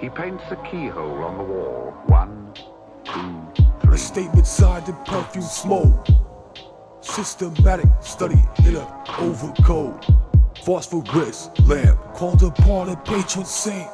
He paints a keyhole on the wall. 1, 2, 3. A statement signed in perfume smoke. Systematic study in an overcoat. Phosphorus lamp called upon a patron saint.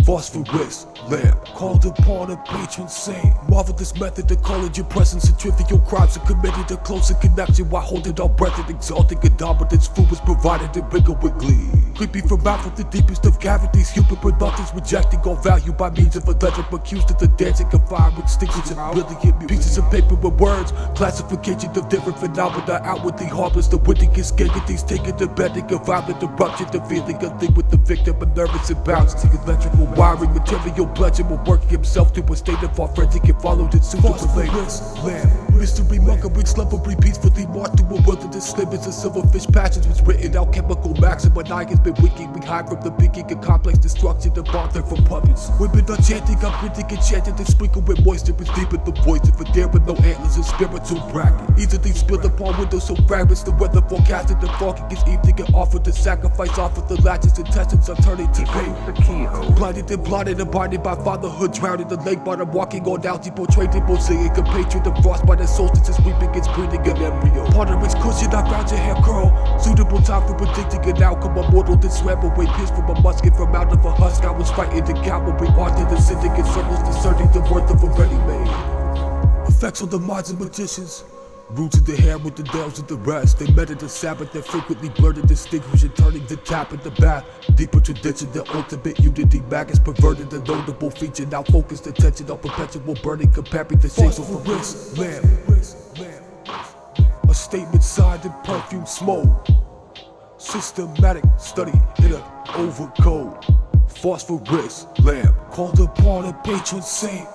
Phosphorus lamp called upon a patron saint. Marvelous method to call in your presence and trivial crimes are committed a closer connection while holding our breath and exalting a dominance. Food was provided in bigger with glee. Creepy from out of the deepest of cavities. Human productions rejecting all value by means of a ledger. Accused of the dancing of fire extinguishing brilliant pieces of paper with words. Classification of different phenomena outwardly harmless. The wittiest gaiety taking the bedding of violent eruption. The feeling of thing with the victim of nervous imbalance. The electrical wiring material pleasure will working himself to a state of authentic and followed it soon to lamp. Mystery mongering slumbery peacefully marched through a wilderness slim as a silverfish passions was written out chemical maximum. I has been winking, we hide from the beaking and complex destruction of bother from puppets. Women are chanting, I'm printing enchanted and sprinkled with moisture is deep in the voice of a dare with no antlers and spiritual bracket. Easily spilled upon windows so fragments the weather forecasted the foggy is evening and offered the sacrifice offered the latches intestines are turning to pain. The keyhole. Blinded and blinded, abided by fatherhood, drowned in the lake bottom, walking on algae, portrayed in mosaic, compatriot of frost by the solstice is weeping, it's breathing an embryo. Part of its cushion, I found your hair curl. Suitable time for predicting an outcome. A mortal that swam away, pierced from a musket from out of a husk. I was fighting the cavalry, arted the syndicate circles, discerning the worth of a ready-made. Effects on the minds of magicians. Roots in the hair with the nails of the rest. They met at the Sabbath that frequently blurred the distinguishing, turning the tap at the bath. Deeper tradition, the ultimate unity. Maggots perverted the notable feature. Now focused attention on perpetual burning, comparing the shapes of a wrist lamp. A statement signed in perfume smoke. Systematic study in an overcoat. Phosphorus lamp called upon a patron saint.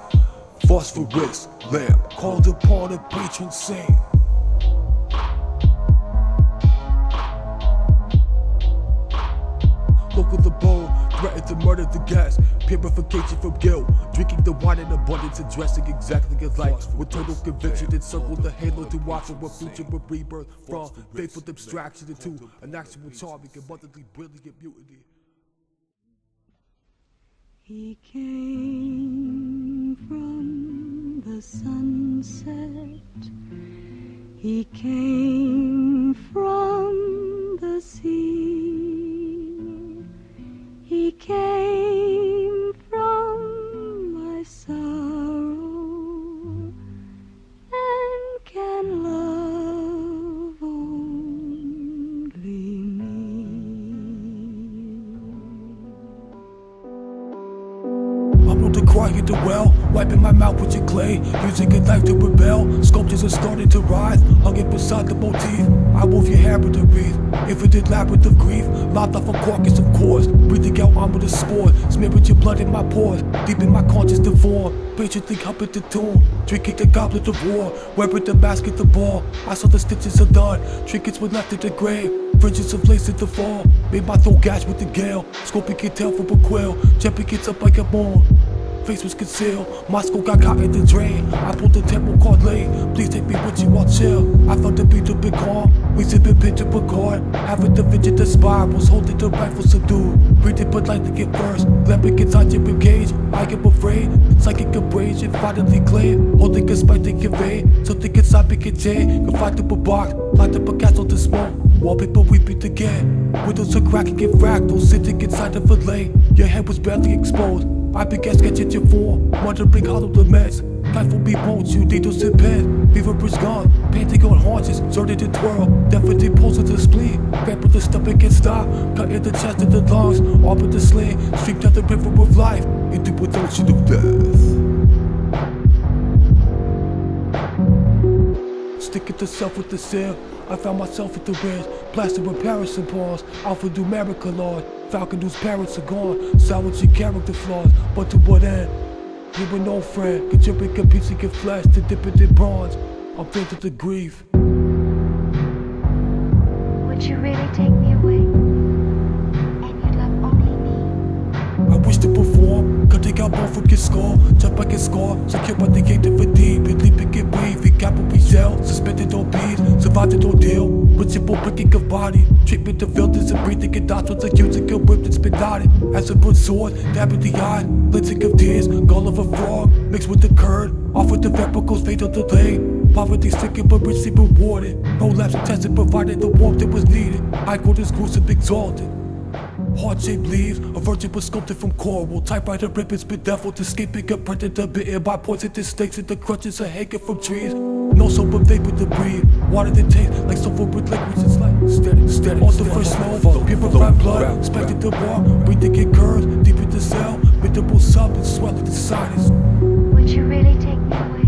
Phosphorus lamp called upon a patron saint. Look at the bowl, threatened to murder the guest. Purification from guilt, drinking the wine in abundance and dressing exactly as life. With total conviction, encircle the halo to watch for a future of rebirth. From faithful abstraction into an actual charming and abundantly brilliant mutiny. He came from the sunset. He came from the sea. He came from my sorrow and can love only me. I'm on the cry at the well, wiping my mouth with your clay, using a knife to rebel. Sculptures are starting to writhe, hung it beside the motif. I wove your hair with the wreath, infinite labyrinth of grief. Lopped off a carcass of course, breathing out armor the spore. Smearing your blood in my pores, deep in my conscious deform. Patiently humping the tomb, drinking the goblet of war. Wearing the mask at the ball, I saw the stitches are done. Trinkets were left at the grave, fringes of lace at the fall. Made my throat gash with the gale, scoping can tell from a quail. Jumping gets up like a moon, face was concealed. Moscow got caught in the drain. I pulled the temple card late. Please take me with you, I'll chill. I felt the beat of big calm. We sipping picture per card. Having the vision, the spirals, holding the rifle subdued. Breathing but like to get first. Lambic inside your cage. I am afraid. Psychic abrasion, finally clear. Holding a spike to convey. Something inside Big and J. Can fight up a box. Light up a gas on the smoke. Wallpaper weeping again. Windows are cracking and fractals. Sitting inside the fillet. Your head was barely exposed. I began sketching your form, wondering hollow the mess. Life will be bones, you needles and pen. Fever is gone, painting on haunches, started to twirl. Definitely pulse of the spleen, grapple the stomach and stop. Cut in the chest and the lungs, off with the sling. Stream down the river of life, into an ocean of death. Sticking to self with the sail, I found myself at the ridge. Blasted with Paris and pause, alphanumeric Lord. Falcon whose parents are gone, salvaging character flaws. But to what end? You were no friend, contributing a piece of your flesh to dip it in bronze. I'm filled with the grief. Would you really take me away? And you'd love only me? I wish to perform, cutting out bone from your skull. Jump like a scar, secure by the gate of a deep. And leaping in wave, capital shell, suspended on beads, survived the ordeal. Principal breaking of body, treatment of filters and breathing and nostrils are using a whip that's been knotted. As a broad sword, dabbing the eye, lensing of tears, gall of a frog, mixed with the curd, offered the vepicles fatal delay. Poverty stricken but richly rewarded. Prolapse tested provided the warmth that was needed. High quarters gruesome exalted. Heart-shaped leaves, a virgin was sculpted from coral. Typewriter ribbons bedeviled, escaping a predator bitten by poisonous snakes and the crutches are hanging from trees. No soap but vapor to breathe. Water that tastes like sulfur with liquids. It's like steady. On the first snow, purified blood, expected to walk, breathing in curves, deep in the cell, miserable substance swelling the sinus. Would you really take me away?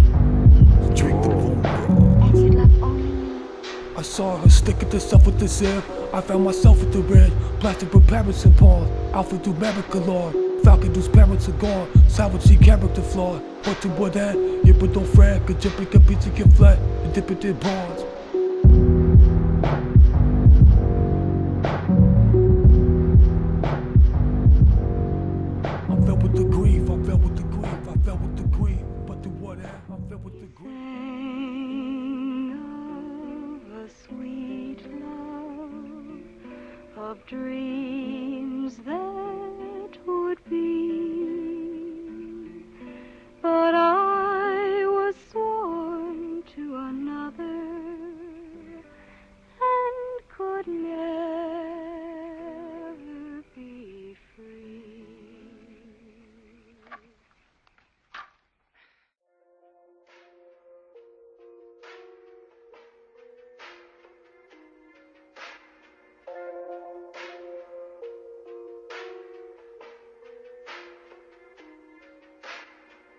Drink the room. And you'd love only me? I saw her sticking herself with the zip. I found myself at the red, plastic preparers and pawns. Alpha do America Lord, Falcon whose parents are gone. Salvaging character flaw. But to what end? You but don't fret, cause jumping can beat to get flat and dip it in bonds. I'm filled with the grief, I'm filled with the grief, I'm filled with the grief. But to what end? I'm filled with the grief. Of a sweet love of dreams that would be, but I was sworn to another and could never be free.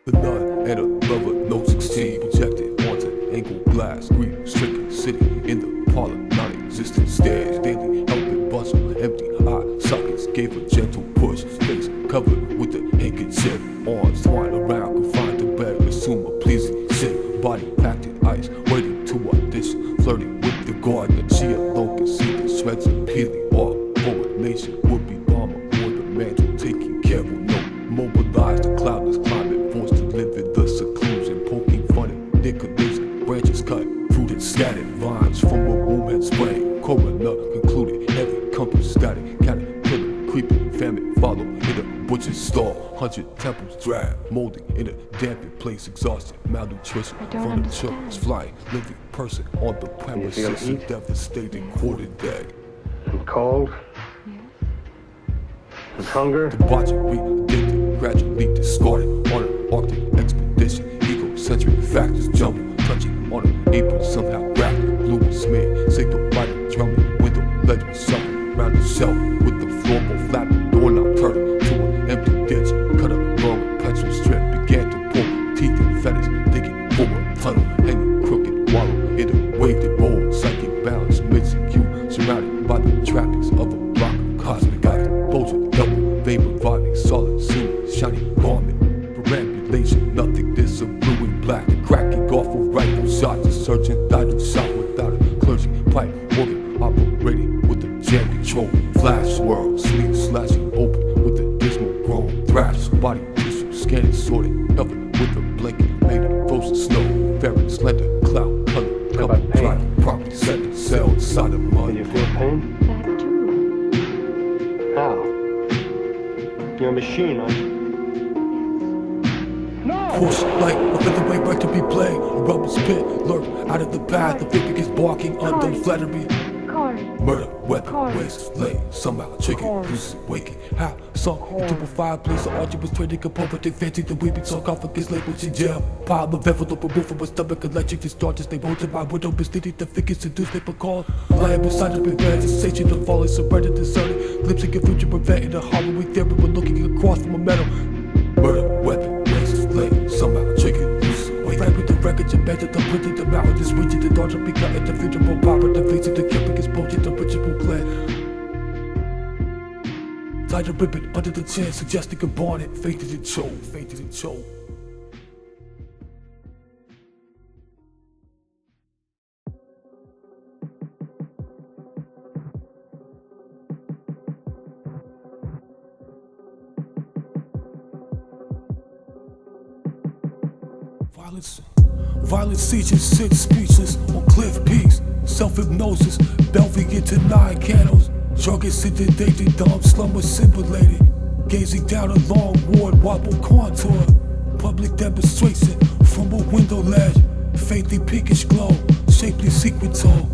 The nun and a lover, no 16, projected onto angled glass, grief-stricken, sitting in the parlor, non-existent stairs, daily helping bustle, empty eye sockets, gave a gentle push, face covered with the handkerchief, arms twined around, confined to bed, assume a pleasing sit, body packed in ice, waiting to audition, flirting with the gardener, she alone can see the shreds of peeling off, forward nation would be bomber, on the mantle, taking care of no, mobilized the cloudless climate, forced to live in the seclusion, poking fun at their condition, branches cut, fruit and scattered, vines from a womb had sprang, coroner concluded, heavy compass static, caterpillar, creeping, famine follow, in a butcher's stall, 100 temples drag, molding in a dampened place, exhausted, malnutrition, furniture was flying, living person on the premises, a devastating quarter day. And cold? And hunger? Debauchery addicted, gradually discarded on an Arctic expedition. Egocentric factors jumble, touching on an apron, somehow wrapped in glue smear. Signal by the drumming window, ledger shuffling round the shelf with the floorboard flapping, doorknob turning to an empty ditch. Cut a long pencil strip, began to pull teeth and feathers, digging for a tunnel, hanging crooked, wallow in a wave that rolled, psychic balance, mixing you, surrounded by the trappings of a block of cosmic items. Double vein reviving, solid, seeming, shiny garment. Perambulation, nothingness of brewing black, cracking off of rifle shots. A surgeon died of shot without a clergy pipe organ, operating with a jam control. Flash swirl, sleeve slashing open with a dismal groan. Thrash, body tissue, scanning, sorted, covered with a blanket made of frozen snow. Ferret, slender, cloud, color, cover, dry, property, set, cell inside of mud. Can you feel pain? That too. How? You're a machine, aren't you? Push like a featherweight right to be played. A rubber spit lurk out of the path. The figure is barking undone flattery. Murder, weapon, waste, lay. Somehow chicken, loose, waking. How sunk into a fireplace. The archer was trading component. They fancy the weeping sarcophagus labeled in jail. Pile of envelope removed from a stomach. Electric discharges. They rolled to my window. Misleading the figures seduced. They called. Lying beside the bed. Sensation of falling, surrendered, deserted. Glimpsing a future preventing a Halloween theory. When looking across from a metal. Murder, weapon, waste, lay. Somehow chicken, loose, wait. Right with the records embedded, the printed, the mountain, this region, the daughter begun at the future, power, the face of the camping exposure, the ritual plan. Tied a ribbon under the chin, suggesting a bonnet, fainted and choked, fainted and choked. Violence Violent seizures sit speechless on cliff peaks. Self-hypnosis, delving into 9 candles. Drunken sedated, dumb slumber simulated. Gazing down a long ward, wobble contour. Public demonstration from a window ledge. Faintly pinkish glow, shapely secret toe.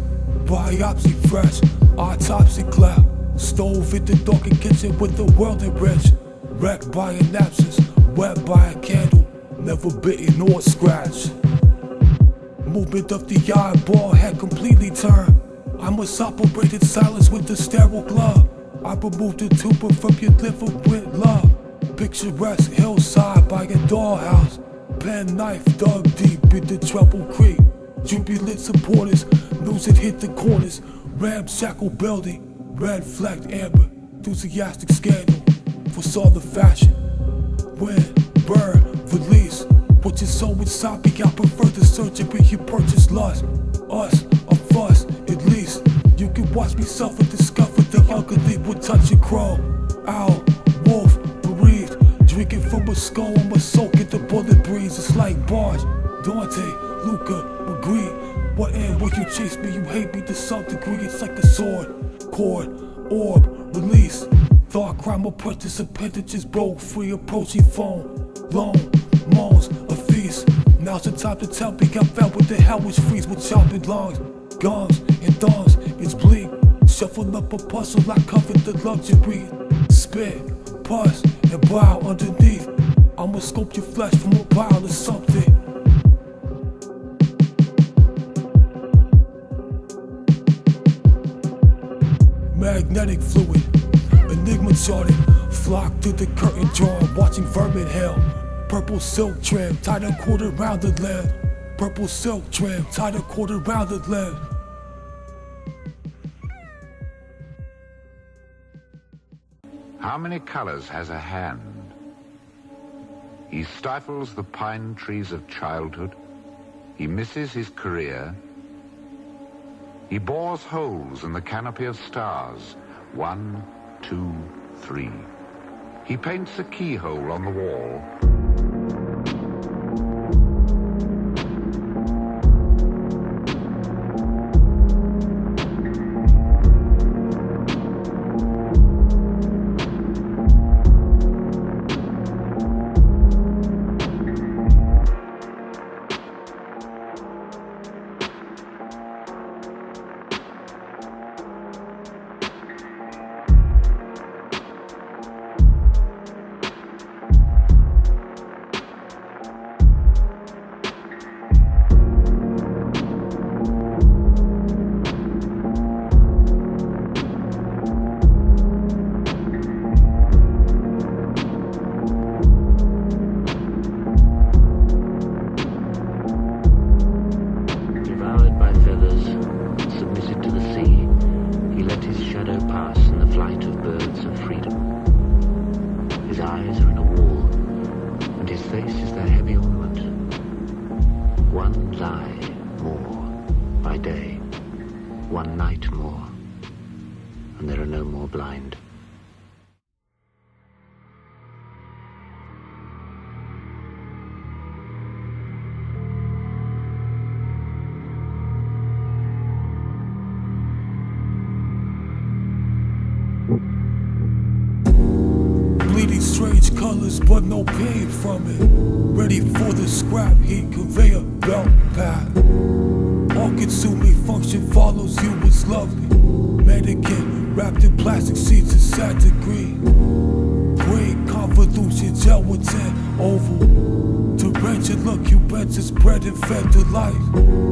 Biopsy fresh, autopsy clap. Stove in the darkened kitchen with the world enriched. Wrecked by an absence, wet by a candle. Never bitten or scratched. Movement of the eyeball had completely turned. I must operate in silence with the sterile glove. I removed the tumor from your liver with love. Picturesque hillside by a dollhouse. Pen knife dug deep into Treble Creek. Jubilant supporters, news it hit the corners. Ramshackle building, red flagged amber. Enthusiastic scandal, foresaw the fashion. Win, burn, release. What you sow inside me, I prefer the surgery you purchase lust. Us, a fuss, at least. You can watch me suffer, discover the ugly would touch a crow. Owl, wolf, bereaved. Drinking from a skull, I'ma soak it, the bullet breeze. It's like Barge, Dante, Luca, McGree. What end will you chase me? You hate me to some degree. It's like a sword, cord, orb, release. Thought crime apprentice, appendages broke free, approaching phone. Long moans, a feast. Now's the time to tell me I'm found with the hellish freeze with chopping lungs, gums and thumbs. It's bleak. Shuffle up a puzzle, I covered the luxury. Spit, pus, and brow underneath. I'ma scope your flesh from a pile of something. Magnetic fluid, enigma charted. Flock to the curtain drawn, watching vermin hell. Purple silk trim, tied a quarter round the limb. Purple silk trim, tied a quarter round the limb. How many colors has a hand? He stifles the pine trees of childhood. He misses his career. He bores holes in the canopy of stars. 1, 2, 3. He paints a keyhole on the wall. One night more, and there are no more blind. Bleeding strange colors, but no pain from it. Ready for the scrap heat conveyor belt path. All-consuming function follows you, it's lovely. Mannequin wrapped in plastic sheets in sad degree. Green convolution, gelatin, oval. Torrential look, you bent is bred and fed to life.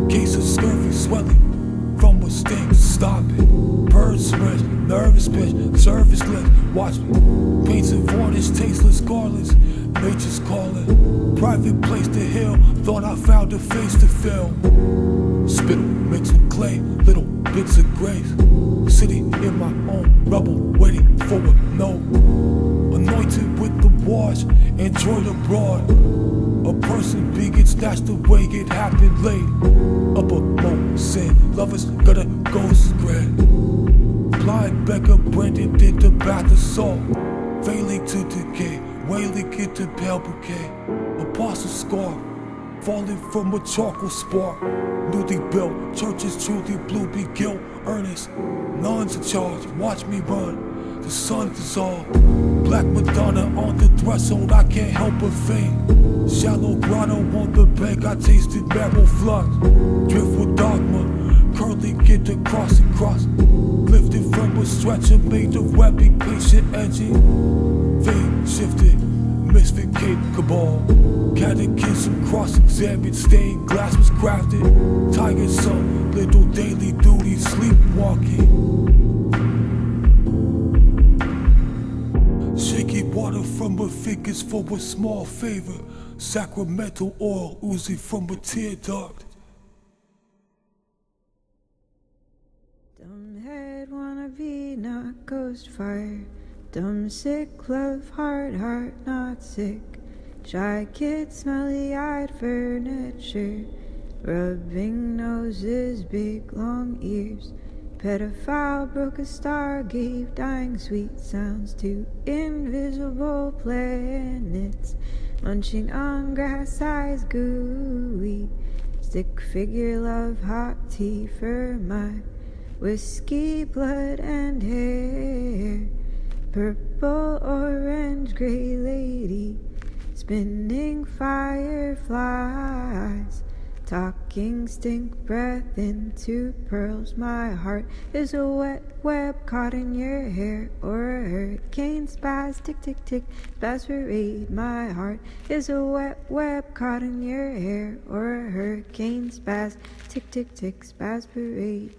Case of scurvy swelling from a sting, stop it. Purge switch, nervous bitch, service lift, watch me. Paints and varnish, tasteless garlands, nature's calling. Private place to heal, thought I found a face to film. Spittle mixed with clay, little bits of grace. Sitting in my own rubble, waiting for a no. Anointed with the wash, enjoyed abroad. A person being snatched away, it happened late. Uppermost sin, lovers got a ghost spread. Blind Becca Brendan did the bath of salt. Failing to decay, wailing into pale bouquet. Apostle scarf, falling from a charcoal spark. Newly built, churches truly blue, be guilt, earnest. Nuns in charge, watch me run. The sun dissolve. Black Madonna on the threshold, I can't help but faint. Shallow grotto on the bank, I tasted marrow flux. Drift with dogma, curly get across and cross. Lifted from a stretcher, made of webbing, patient edging. Fate shifted, misfit cape cabal. Catechism cross-examined, stained glass was crafted. Tiger son, little daily duty, sleepwalking. Shaky water from her fingers for a small favor. Sacramental oil oozing from a tear duct. Dumb head wanna be, not ghost fire. Dumb sick love, heart not sick. Shy kid, smelly eyed furniture. Rubbing noses, big long ears. Pedophile broke a star, gave dying sweet sounds to invisible planets. Munching on grass eyes, gooey. Stick figure, love, hot tea for my whiskey, blood and hair. Purple, orange, gray lady. Spinning fireflies. Talking stink breath into pearls. My heart is a wet web caught in your hair, or a hurricane spaz, tick tick tick, spaz parade. My heart is a wet web caught in your hair, or a hurricane spaz, tick tick tick, spaz parade.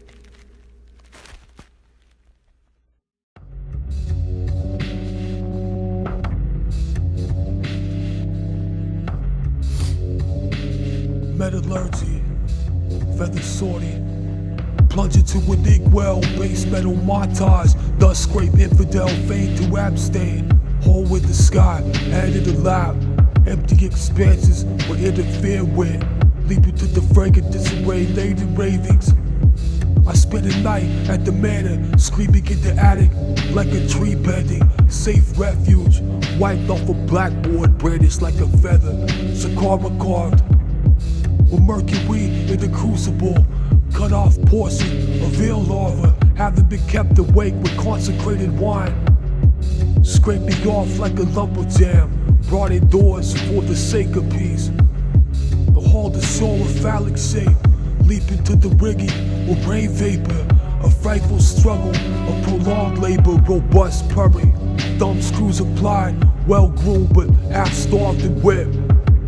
Metallurgy, feather sorting. Plunge into an inkwell, base metal montage. Dust scrape infidel, feign to abstain. Hole in the sky, hand in the lap. Empty expanses were interfered with. Leap into the fragrant disarray, laden ravings. I spent a night at the manor, screaming in the attic like a tree bending. Safe refuge, wiped off a blackboard, brandished like a feather. Sakara carved. With mercury in the crucible, cut off portion of veal larva, having been kept awake with consecrated wine. Scraping off like a lumberjam, brought indoors for the sake of peace. The hall to show a phallic shape, leap into the rigging with rain vapor. A frightful struggle, a prolonged labor, robust purring. Thumb screws applied, well groomed but half starved and whipped.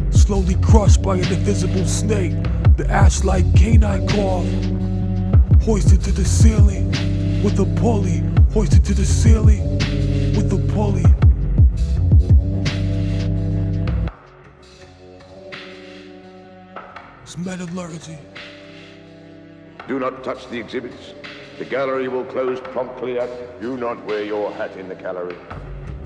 Slowly crushed by an invisible snake, the ash-like canine cough. Hoisted to the ceiling with a pulley, hoisted to the ceiling with a pulley. It's metallurgy. Do not touch the exhibits. The gallery will close promptly at do not wear your hat in the gallery.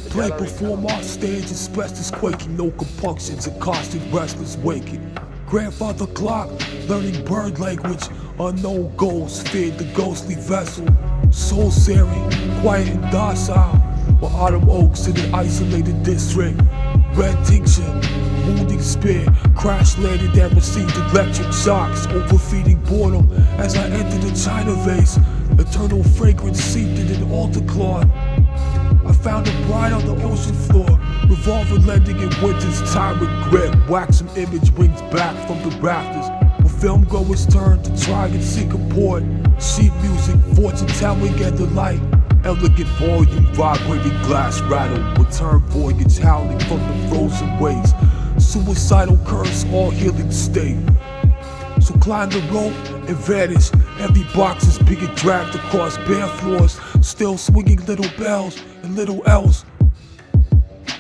Play perform on stage, asbestos quaking, no compunctions, accosted restless waking. Grandfather clock, learning bird language, unknown ghosts feared the ghostly vessel. Soul searing, quiet and docile, while autumn oaks in an isolated district. Red tincture, wounding spear, crash landed and received electric shocks, overfeeding boredom as I entered a china vase. Eternal fragrance seeped in an altar cloth. I found a bride on the ocean floor, revolver lending in winter's tyrant grip. Waxen image rings back from the rafters, where film goers turn to try and seek a port. Sheet music, fortune telling and the light. Elegant volume, vibrating glass rattle. Return voyage howling from the frozen waves. Suicidal curse, all healing state. So climb the rope and vanish. Heavy boxes being dragged across bare floors, still swinging little bells and little else.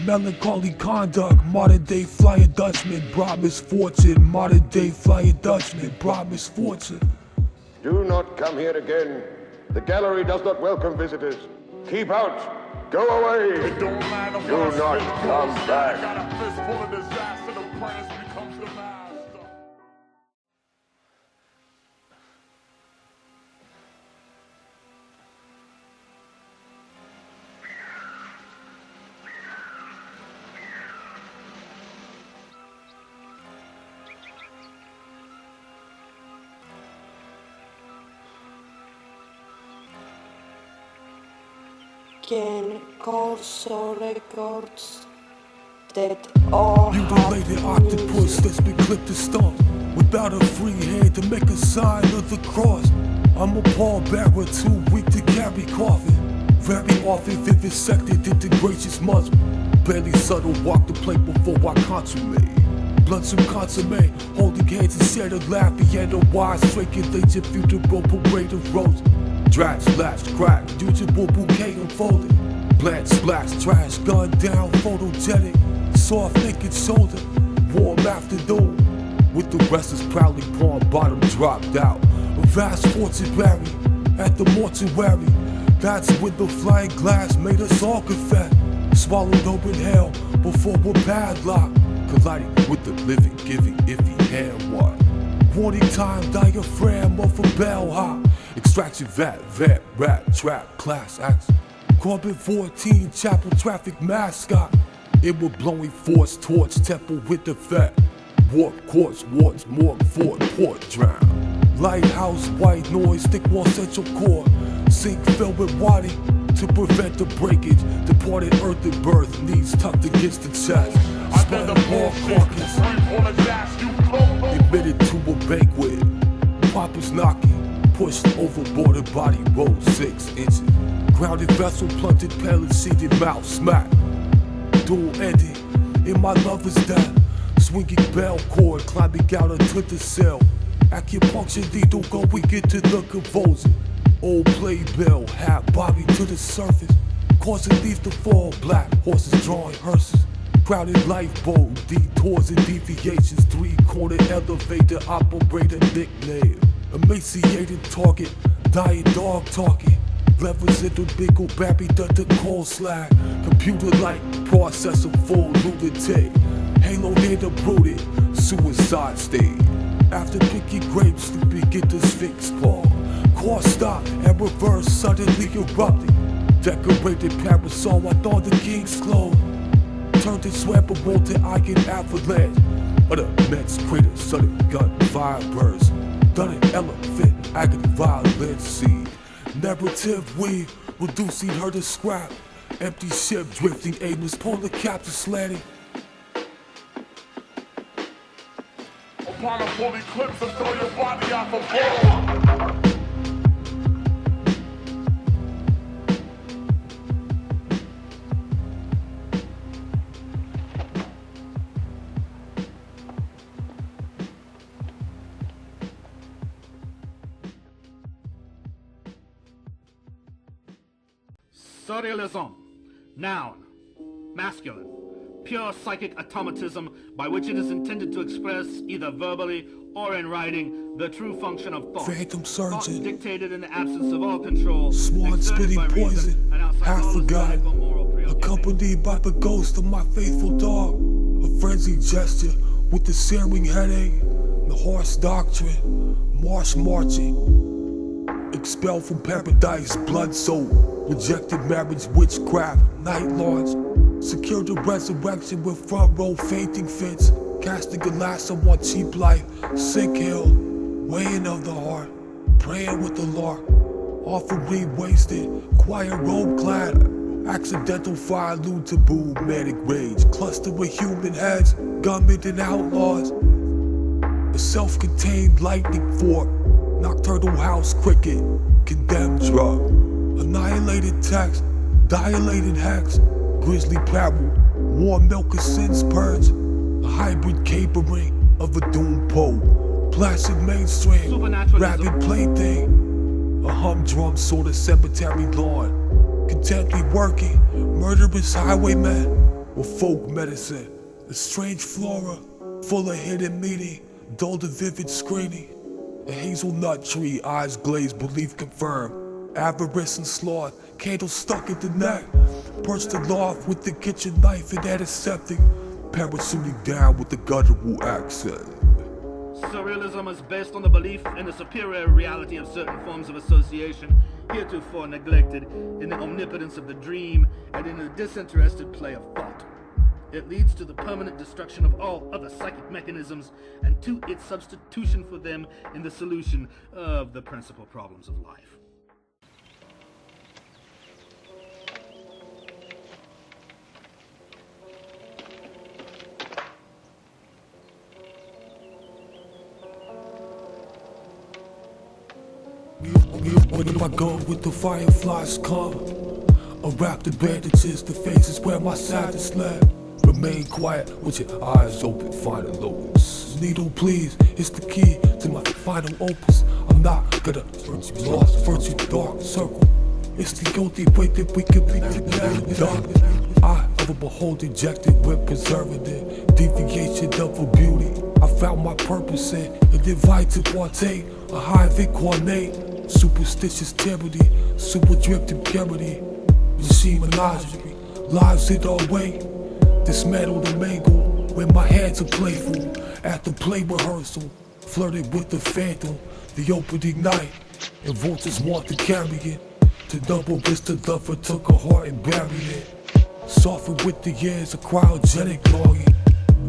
Melancholy conduct, modern day flying Dutchman brought misfortune. Modern day flying Dutchman brought misfortune. Do not come here again. The gallery does not welcome visitors. Keep out. Go away. It don't matter. Do not come back. Got a fistful of disaster. The apprentice becomes the master. can also records that all Mutilated octopus that's been clipped and stumped without a free hand to make a sign of the cross. I'm a pallbearer too weak to carry coffin. Very often vivisected into gracious muzzle. Barely subtle walk the plank before I consummate. Blood some consomme, holding hands and share the laugh. Piano wise, circulate your funeral parade of roses. Drag, slash, crack, usable bouquet unfolded. Blank, splash, trash, gun down, photogenic. Soft, naked shoulder, warm afternoon. With the rest is proudly palm bottom dropped out. A vast fortune buried at the mortuary. That's when the flying glass made us all confess. Swallowed open hell before we're padlocked. Colliding with the living, giving iffy hand what? Warning time, diaphragm of a bellhop. Extraction vat, rat, trap, class action. Corbin 14, chapel traffic mascot. It will blowing force torch, temple with the fat. Warp quartz, warts, morgue, fort, port, drown. Lighthouse, white noise, thick wall central core. Sink filled with wadding to prevent the breakage. Departed earth at birth, knees tucked against the chest. Spell the ball carcass. Admitted to a banquet. Papa's knocking, pushed overboard, her body rose 6 inches. Grounded vessel, plunted, pellet, seated mouth, smack. Dual ending in my lover's death. Swinging bell cord, climbing out onto the cell. Acupuncture needle going into the convulsion. Old playbill, hat bobbing to the surface. Causing leaves to fall, black horses drawing hearses. Crowded lifeboat, detours and deviations. 3-corner elevator operator nickname. Emaciated target, dying dog talking. Levers in the big old babby the cold slag. Computer-like processor full lunatic. Halo hit uprooted, suicide state. After picking grapes, sleeping get the sphinx paw. Car stop and reverse suddenly erupting. Decorated parasol, I thought the king's clothes. Turned it swampable to iron avalanche. Of the immense crater, sudden gun fire burst. Done an elephant, agony violence scene. Narrative weave, reducing her to scrap. Empty ship drifting, aimless, polar caps are slanting. Upon a full eclipse and throw your body out the ball. Surrealism, noun, masculine, pure psychic automatism by which it is intended to express, either verbally or in writing, the true function of thought. Phantom surgeon, thought dictated in the absence of all control, swan spitting poison, half forgotten, accompanied by the ghost of my faithful dog. A frenzied gesture with the searing headache, the horse doctrine, marsh marching. Expelled from paradise, blood soul, rejected marriage, witchcraft, night lords. Secured the resurrection with front row fainting fits. Casting a lasso on cheap life, sick hill, weighing of the heart. Praying with the lark, offering wasted, choir robe clad. Accidental fire, lewd taboo, manic rage. Cluster with human heads, gunmen and outlaws. A self-contained lightning fork. Nocturnal house cricket, condemned drug. Annihilated text, dilated hex. Grisly parable, warm milk of sin's purge. A hybrid capering of a doomed pope. Placid mainstream, rabid plaything. A humdrum sort of cemetery lawn. Contently working, murderous highwaymen. With folk medicine, a strange flora, full of hidden meaning. Dull to vivid screening. A hazelnut tree, eyes glazed, belief confirmed. Avarice and sloth, candles stuck at the neck. Perched aloft with the kitchen knife and antiseptic. Parachuting down with the guttural accent. Surrealism is based on the belief in the superior reality of certain forms of association, heretofore neglected, in the omnipotence of the dream, and in the disinterested play of thought. It leads to the permanent destruction of all other psychic mechanisms, and to its substitution for them in the solution of the principal problems of life. Where do I go with the fireflies come? Unwrap the bandages, the faces where my sadness led. Remain quiet with your eyes open, final locus. Needle please, it's the key to my final opus. I'm not gonna lost virtue dark circle. It's the only way that we can be together. Eye of a beholder injected with preservative. Deviation of a beauty I found my purpose in. An invite to partake, a hive incarnate. Superstitious tyranny, super drift impurity. Machine menagerie, lives in our way. Dismantle the mangle when my hands are playful. At the play rehearsal, flirted with the phantom. The opening night, and vultures want to carry it. To double vista lover took a heart and buried it. Softened with the years, a cryogenic longing.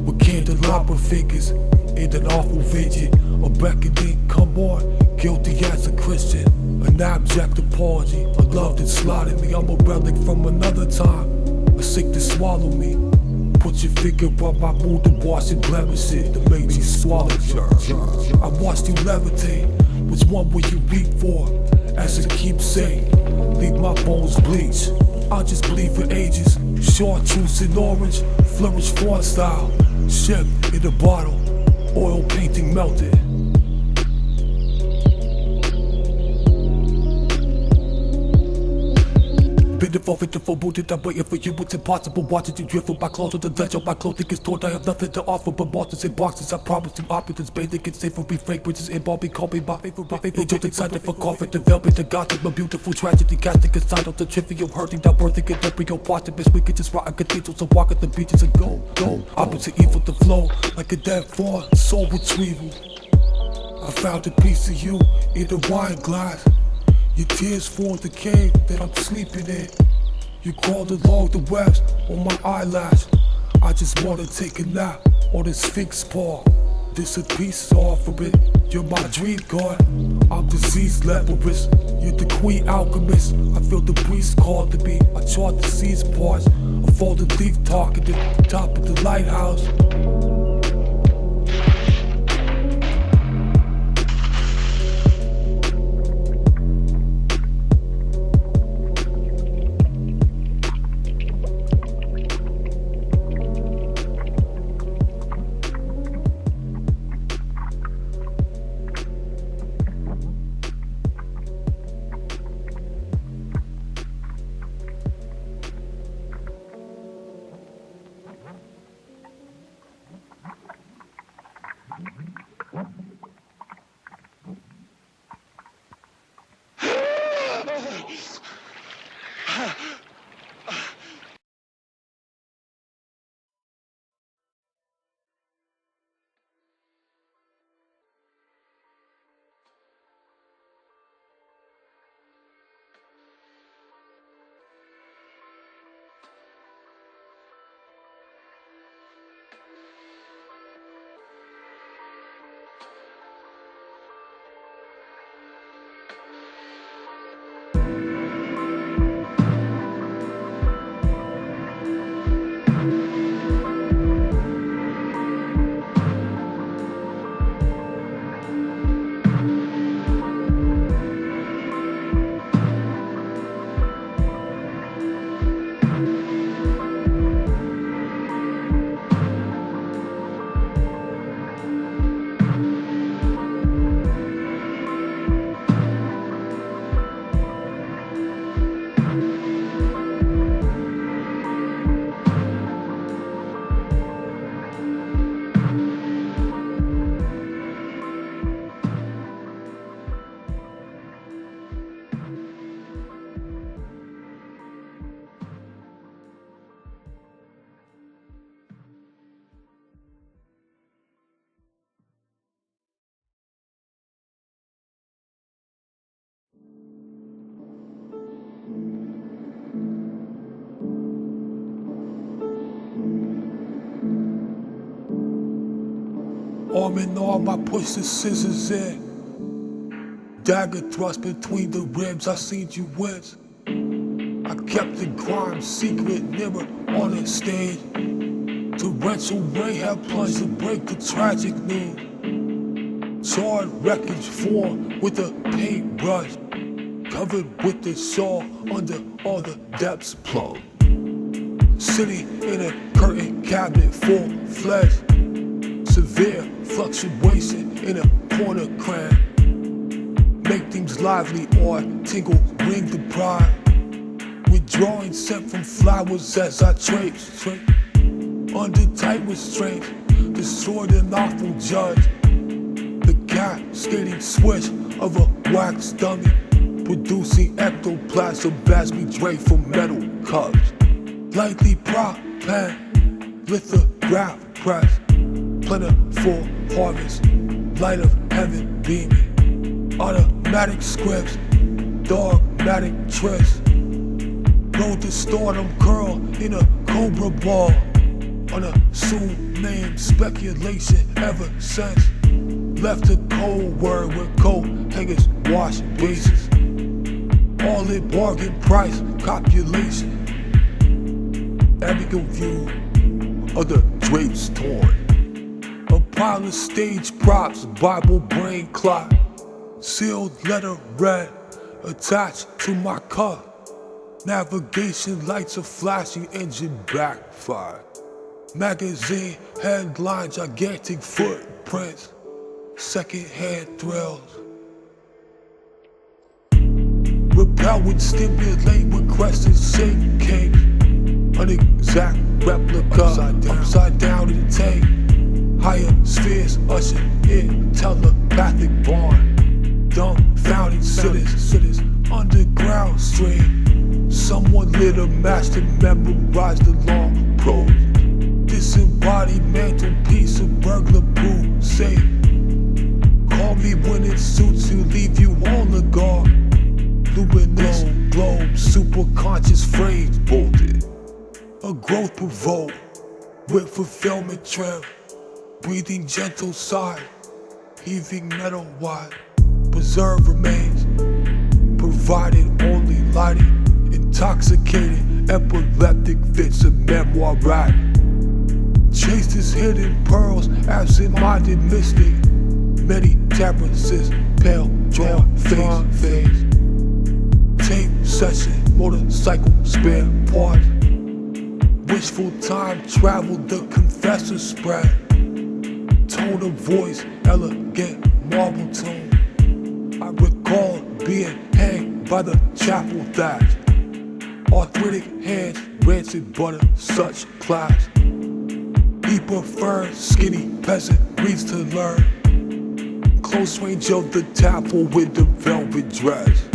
With candelabra figures in an awful vision. A beckoning, come on, guilty as a Christian. An abject apology, a love that slaughtered me. I'm a relic from another time, a sick to swallow me. Put your finger on my wound and wash and blemish it. To make me swallow you. I watched you levitate. Which one will you weep for? As it keeps saying, leave my bones bleach. I'll just bleed for ages. Chartreuse and orange, flourish font style. Ship in a bottle, oil painting melted. Pitiful, booted, I'm waiting for you, it's impossible. Watching you drift from my clothes to the ledge of my clothing is torn. I have nothing to offer but monsters and boxes. I promise you opulence, bathing in savory fragrances and balmy. Call me my favorite. Just excited for coffee, developing the gothic, a beautiful tragedy. Casting aside all the trivial, hurting, not birthing an embryo. Posthumous, we could just rock a cathedral, so walk at the beaches and go. Opposite evil to flow, like a dead fawn, soul retrieval. I found a piece of you in a wine glass. Your tears formed the cave that I'm sleeping in. You crawled along the webs on my eyelash. I just wanna take a nap on the sphinx paw. This a peace offering. You're my dream god. I'm disease leprous. You're the queen alchemist. I feel the breeze called to me. I chart the seas parts. I fall the leaf talking to the top of the lighthouse. Arm in arm, I push the scissors in. Dagger thrust between the ribs, I seen you wince. I kept the crime secret, never on the stage. Torrential rain had plunged to break the tragic news. Charred wreckage formed with a paintbrush. covered with the shawl under all the depths plugged. Sitting in a curtain cabinet full-fledged, severe fluctuation in a corner cran. Make things lively or tingle, ring the pride. Withdrawing scent from flowers as I traipse, under tight restraint, destroy the lawful judge. The cascading swish of a wax dummy, producing ectoplasm as we drape from metal cups. Lightly propelled, lithograph press, plentiful harvest, light of heaven beaming. Automatic scripts, dogmatic tricks. Road to stardom curl in a cobra ball. Unassumed name speculation ever since. Left a cold word with coat hangers wash bases. All in bargain price copulation. Amicable view of the drapes torn. A pile of stage props, Bible brain clock. Sealed letter red attached to my cup. Navigation lights are flashing, engine backfire. Magazine headlines, gigantic footprints. Second-hand thrills. Repel would stimulate with crescent shape cake. An exact replica, upside down in the tank. Higher spheres usher in telepathic bond. Dumbfounded cities, underground stream. Someone lit a match to memorize the long prose. Disembodied mantelpiece of burglar brew, say. Call me when it suits you, leave you on the guard. Luminous globe, super conscious frames bolted. A growth provoked with fulfillment trim. Breathing gentle sigh, heaving metal wide. Preserve remains, provided only lighting. Intoxicated, epileptic fits of memoir rack. Chased his hidden pearls, absent-minded mystic. Many taperances, pale, drawn face. Tape session, motorcycle spare parts. Wishful time travel, the confessor spread. Tone of voice, elegant marble tone. I recall being hanged by the chapel thatch. Arthritic hands, rancid butter, such class. He preferred skinny peasant reads to learn. Close range of the tapple with the velvet dress.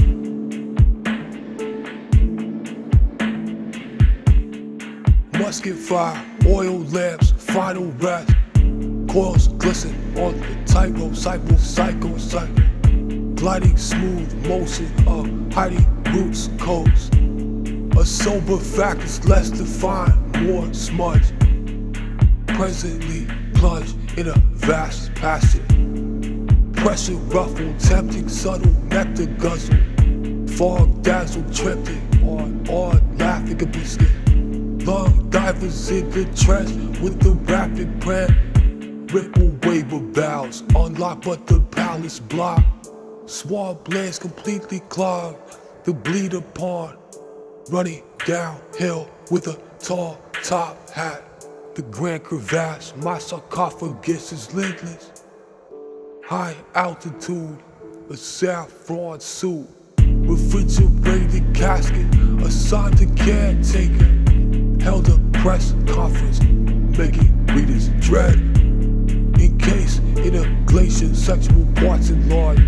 Musket fire, oil lamps, final rest. Coils glisten on the tightrope, cycle. Gliding smooth motion of hiding roots coast. A sober fact is less defined, more smudge. Presently plunged in a vast passion. Pressure ruffled, tempting, subtle nectar guzzle. Fog dazzled, triptych on laughing a biscuit. Lung divers in the trench with the rapid print. Ripple wave of bows, unlocked but the palace blocked. Swamp lands completely clogged, the bleed upon. Running downhill with a tall top hat. The grand crevasse, my sarcophagus is lidless. High altitude, a saffron suit. Refrigerated casket, assigned to caretaker. Held a press conference, making readers dread. Encased in a glacier, sexual parts enlarged.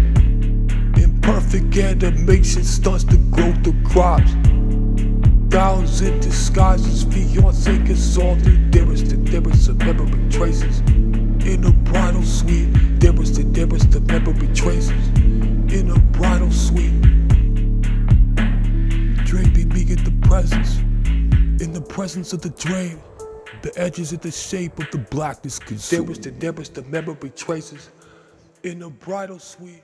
Imperfect animation stunts the growth of crops. Thousand disguises, fiancé consulted. There is the memory traces. In a bridal suite, there is the memory traces. In a bridal suite, draping me in the presence. In the presence of the dream, the edges of the shape of the blackness consumed. There is the memory traces. In a bridal suite.